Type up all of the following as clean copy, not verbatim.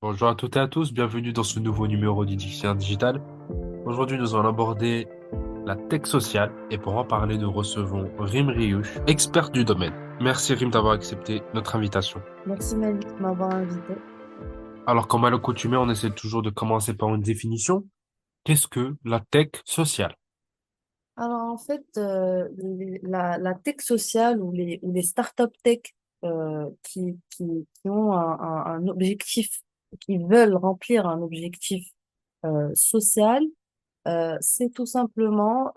Bonjour à toutes et à tous, bienvenue dans ce nouveau numéro du Dictionnaire Digital. Aujourd'hui, nous allons aborder la tech sociale et pour en parler, nous recevons Rim Riouch, expert du domaine. Merci Rim d'avoir accepté notre invitation. Merci Malik de m'avoir invité. Alors, comme à l'accoutumée, on essaie toujours de commencer par une définition. Qu'est-ce que la tech sociale? Alors en fait, la tech sociale ou les startup tech qui ont un objectif, qui veulent remplir un objectif social, c'est tout simplement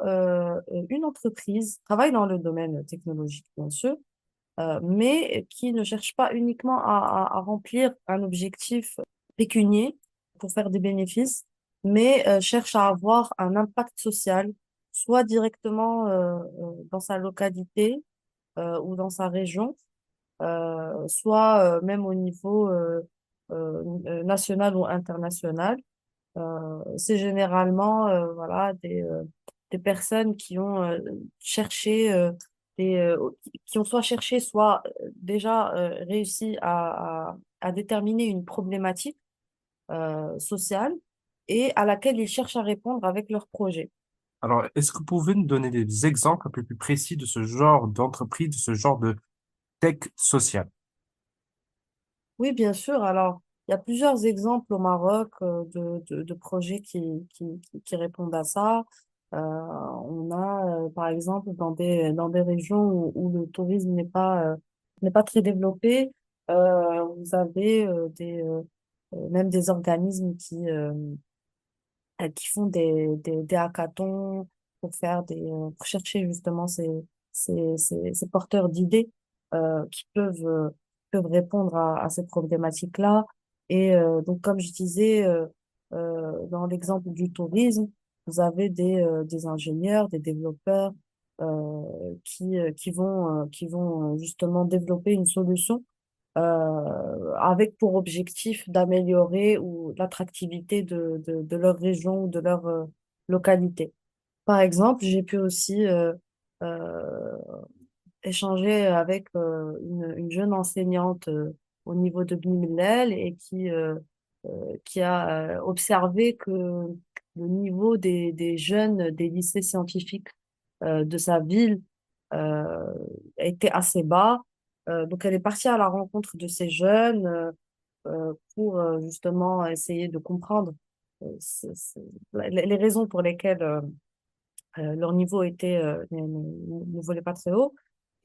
une entreprise, travaille dans le domaine technologique bien sûr, mais qui ne cherche pas uniquement à remplir un objectif pécunier pour faire des bénéfices, mais cherche à avoir un impact social, soit directement dans sa localité ou dans sa région, soit même au niveau national ou international. C'est généralement voilà des personnes qui ont cherché des qui ont soit cherché soit déjà réussi à déterminer une problématique sociale et à laquelle ils cherchent à répondre avec leur projet. Alors, est-ce que vous pouvez nous donner des exemples un peu plus précis de ce genre d'entreprise, de ce genre de tech sociale? Oui, bien sûr. Alors, il y a plusieurs exemples au Maroc de projets qui répondent à ça. On a, par exemple, dans des régions où le tourisme n'est pas très développé, vous avez même des organismes qui font des hackathons pour chercher justement ces porteurs d'idées qui peuvent répondre à ces problématiques-là. Et donc, comme je disais, dans l'exemple du tourisme, vous avez des ingénieurs, des développeurs qui vont justement développer une solution avec pour objectif d'améliorer ou l'attractivité de leur région ou de leur localité. Par exemple, j'ai pu aussi euh, échanger avec une jeune enseignante au niveau de Bni Mellal et qui a observé que le niveau des jeunes des lycées scientifiques de sa ville euh, était assez bas. Donc, elle est partie à la rencontre de ces jeunes pour justement essayer de comprendre les raisons pour lesquelles leur niveau ne volait pas très haut.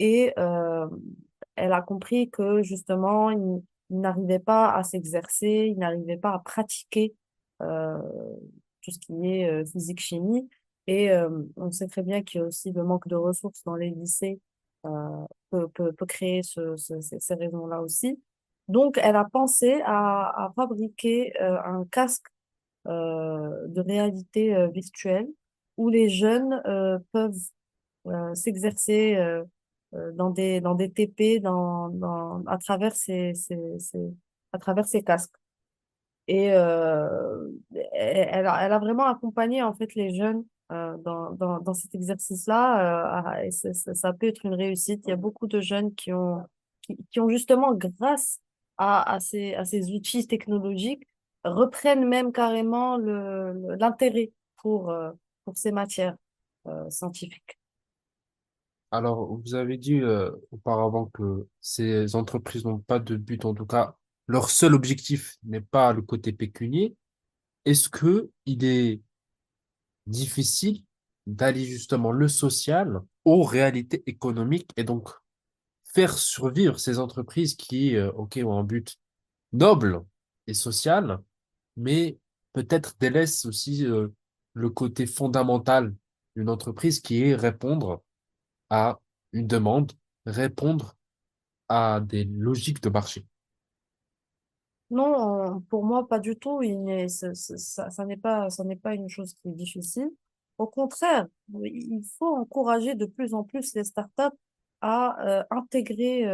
Et elle a compris que justement, ils n'arrivaient pas à s'exercer, ils n'arrivaient pas à pratiquer euh, tout ce qui est physique-chimie. Et on sait très bien qu'il y a aussi le manque de ressources dans les lycées peut créer ces raisons-là aussi. Donc, elle a pensé à fabriquer un casque de réalité virtuelle où les jeunes peuvent s'exercer dans des TP à travers ces casques. Et elle a vraiment accompagné en fait les jeunes dans cet exercice-là. Et ça peut être une réussite. Il y a beaucoup de jeunes qui ont justement, grâce à ces outils technologiques, reprennent même carrément l'intérêt pour ces matières scientifiques. Alors, vous avez dit auparavant que ces entreprises n'ont pas de but, en tout cas, leur seul objectif n'est pas le côté pécunier. Est-ce que il est difficile d'allier justement le social aux réalités économiques et donc faire survivre ces entreprises qui, ok, ont un but noble et social, mais peut-être délaissent aussi le côté fondamental d'une entreprise qui est répondre à une demande, répondre à des logiques de marché. Non, pour moi, pas du tout. Ça n'est pas une chose qui est difficile. Au contraire, il faut encourager de plus en plus les startups à intégrer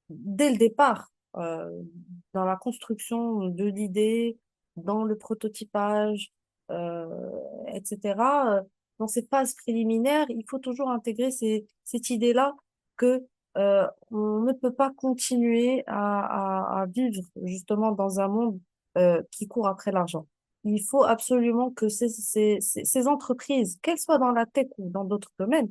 dès le départ, dans la construction de l'idée, dans le prototypage, euh, etc. Dans ces phases préliminaires, il faut toujours intégrer cette idée-là que on ne peut pas continuer à vivre justement dans un monde qui court après l'argent. Il faut absolument que ces entreprises, qu'elles soient dans la tech ou dans d'autres domaines,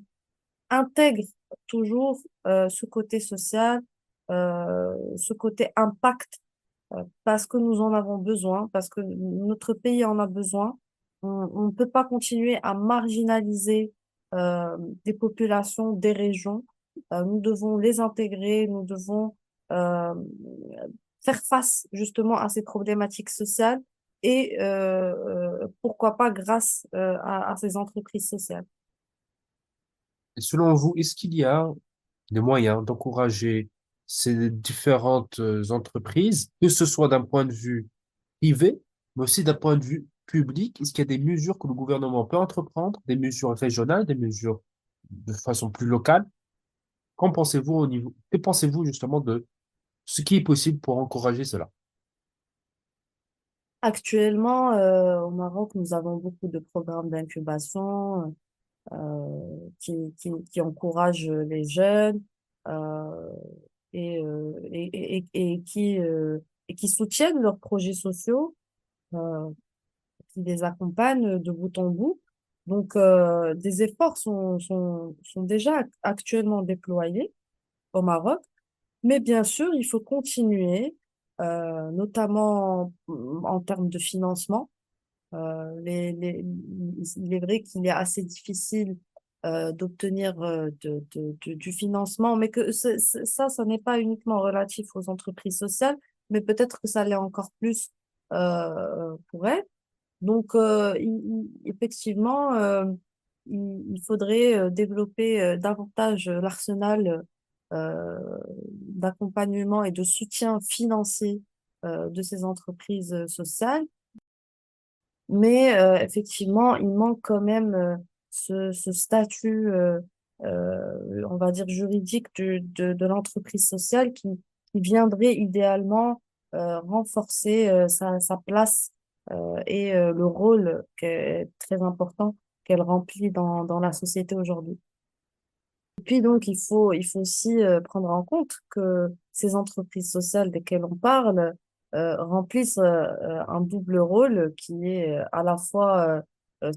intègrent toujours ce côté social, ce côté impact parce que nous en avons besoin, parce que notre pays en a besoin. On ne peut pas continuer à marginaliser euh, des populations, des régions. Nous devons les intégrer, nous devons euh, faire face justement à ces problématiques sociales et pourquoi pas grâce à ces entreprises sociales. Et selon vous, est-ce qu'il y a des moyens d'encourager ces différentes entreprises, que ce soit d'un point de vue privé, mais aussi d'un point de vue public? Est-ce qu'il y a des mesures que le gouvernement peut entreprendre, des mesures régionales, des mesures de façon plus locale? Qu'en pensez-vous au niveau, que pensez-vous justement de ce qui est possible pour encourager cela? Actuellement, au Maroc, nous avons beaucoup de programmes d'incubation qui encouragent les jeunes euh, et qui soutiennent leurs projets sociaux, euh, qui les accompagnent de bout en bout. Donc, des efforts sont déjà actuellement déployés au Maroc, mais bien sûr, il faut continuer, notamment en termes de financement. Il est vrai qu'il est assez difficile d'obtenir du financement, mais que ça n'est pas uniquement relatif aux entreprises sociales, mais peut-être que ça l'est encore plus pour elles. Donc, effectivement, il faudrait développer davantage l'arsenal d'accompagnement et de soutien financier de ces entreprises sociales. Mais effectivement, il manque quand même ce statut, on va dire, juridique de l'entreprise sociale qui viendrait idéalement renforcer sa place et le rôle qui est très important qu'elle remplit dans la société aujourd'hui. Et puis donc, il faut aussi prendre en compte que ces entreprises sociales desquelles on parle remplissent un double rôle qui est à la fois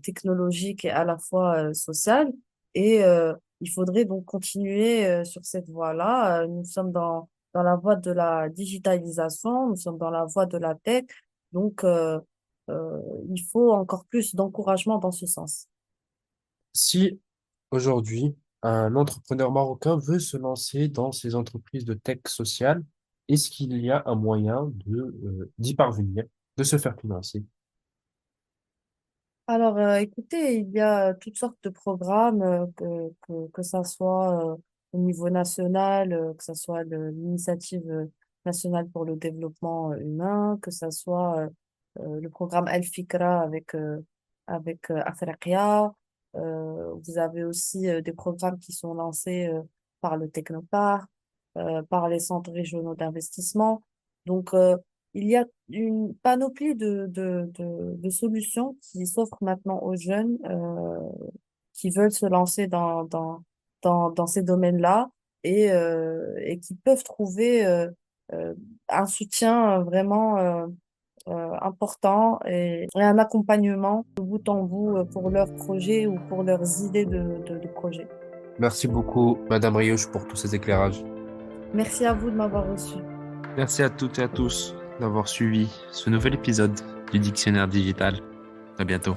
technologique et à la fois social. Et il faudrait donc continuer sur cette voie-là. Nous sommes dans la voie de la digitalisation, nous sommes dans la voie de la tech. Donc, il faut encore plus d'encouragement dans ce sens. Si aujourd'hui un entrepreneur marocain veut se lancer dans ces entreprises de tech sociale, est-ce qu'il y a un moyen d'y parvenir, de se faire financer? Alors, écoutez, il y a toutes sortes de programmes, que ça soit au niveau national, que ça soit l'initiative nationale pour le développement humain, que ça soit le programme El Fikra avec Africa. Vous avez aussi des programmes qui sont lancés par le Technopar, par les centres régionaux d'investissement. Donc, il y a une panoplie de solutions qui s'offrent maintenant aux jeunes qui veulent se lancer dans ces domaines-là et qui peuvent trouver euh, un soutien vraiment important et un accompagnement de bout en bout pour leurs projets ou pour leurs idées de projets. Merci beaucoup, Madame Rioche, pour tous ces éclairages. Merci à vous de m'avoir reçu. Merci à toutes et à tous d'avoir suivi ce nouvel épisode du Dictionnaire digital. À bientôt.